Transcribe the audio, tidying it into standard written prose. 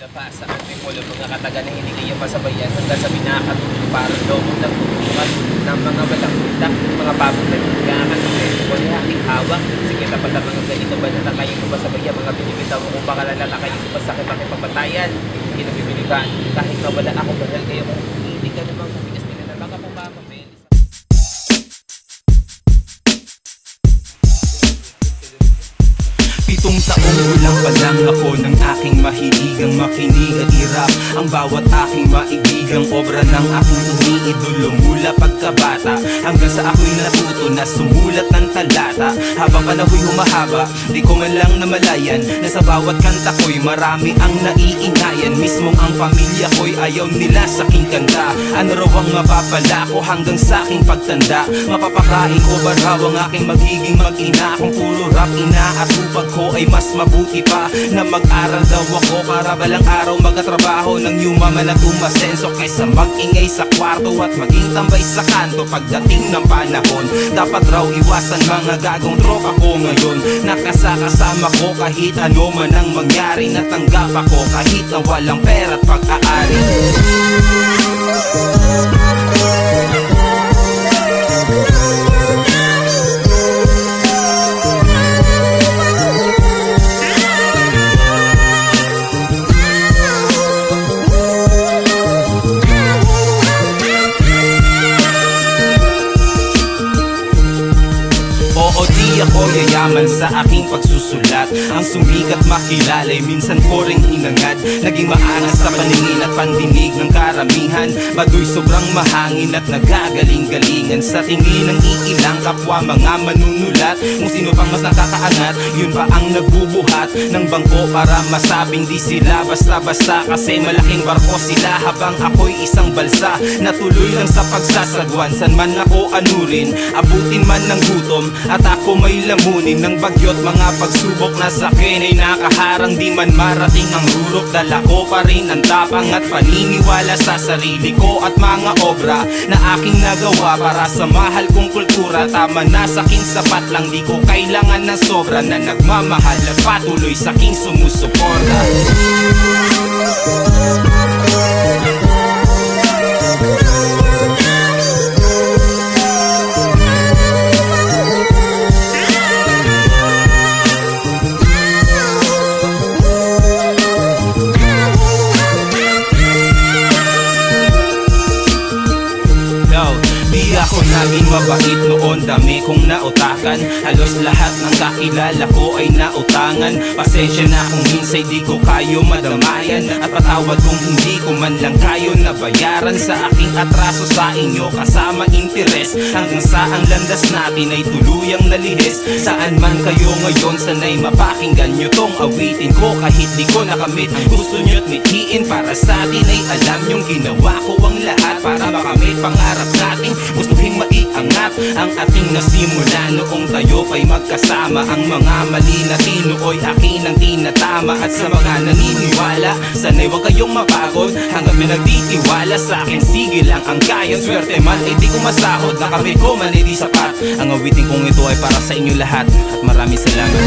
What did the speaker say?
Sa country po, mga kataga na hindi kayo pasabayan hanggang sa pinakatulog para lomong nagtutukan ng mga balang itak, mga babong na nagkakatuloy. Kung aking hawak, sige tapat ang mga ganito ba na kayo ko pasabayan, mga binibitaw mo kung baka lalala kayo ko pasakit ang ipapatayan. Hindi na bibili ka, kahit mawala ako, bahal kayo kung hindi ka namang matigas nila na mga pumapapel. Pitong taong gulang pa lang ako ng aking mahiligang makinig at irap ang bawat aking maibigang obra ng aking iniidolo mula pagkabata hanggang sa ako'y natuto na sumulat ng talata. Habang panahoy humahaba, di ko man lang namalayan na sa bawat kanta ko'y marami ang naiingayan. Mismong ang pamilya ko'y ayaw nila sa aking kanta. Ano raw ang mapapala ko hanggang sa aking pagtanda? Mapapakain ko ba raw ang aking magiging mag-ina kung puro rap inaatupag ko ay mas mabuti pa na mag-aral daw ako para balang araw magkatrabaho ng yumaman at umasenso kaysa mag-ingay sa kwarto at maging tambay sa kanto. Pagdating ng panahon, dapat raw iwasan mga gagong tropa ko ngayon. Nakasakasama ko kahit ano man ang mangyari, natanggap ako kahit na walang pera at pag-aari. Oo, di ako yayaman sa aking pagsusulat. Ang sumikat makilala ay minsan ko ring hinangad. Naging maangas sa paningin at pandinig ng karamihan. Baduy sobrang mahangin at nagagaling-galingan sa tingin ng iilang kapwa mga manunulat. Kung sino pang mas nakakaangat, yun pa ang nagbubuhat ng bangko para masabing di sila basta-basta. Kasi malaking barko sila habang ako'y isang balsa. Natuloy lang sa pagsasagwan, san man ako anurin, abutin man ng gutom at ako may lamunin ng bagyot. Mga pagsubok na sa akin ay nakaharang, di man marating ang rurok. Dala ko pa rin ang tapang at paniniwala sa sarili ko at mga obra na aking nagawa para sa mahal kong kultura. Tama na sa aking sapat lang, di ko kailangan ng sobra na nagmamahal at patuloy sa aking sumusuporta. Di ako naging mabait noon, dami kong nautakan. Halos lahat ng kakilala ko ay nautangan. Pasensya na kung minsay di ko kayo madamayan, at patawad kung hindi ko man lang kayo nabayaran sa aking atraso sa inyo kasama interes. Hanggang sa ang landas natin ay tuluyang nalihis. Saan man kayo ngayon, sanay mapakinggan nyo tong awitin ko kahit di ko nakamit ang gusto nyo't mithiin. Para sa atin ay alam nyong ginawa ko ang lahat para makamit pangarap natin. Gustuhin maiangat ang ating nasimula noong tayo pa'y magkasama. Ang mga mali na tinuoy akin ang tinatama. At sa mga naniniwala, sana'y huwag kayong mapagod hanggang may nagtitiwala sa akin. Sige lang ang kaya, swerte man ay di ko masahod. Nakamit ko man ay di sapat. Ang awitin kong ito ay para sa inyo lahat at maraming salamat.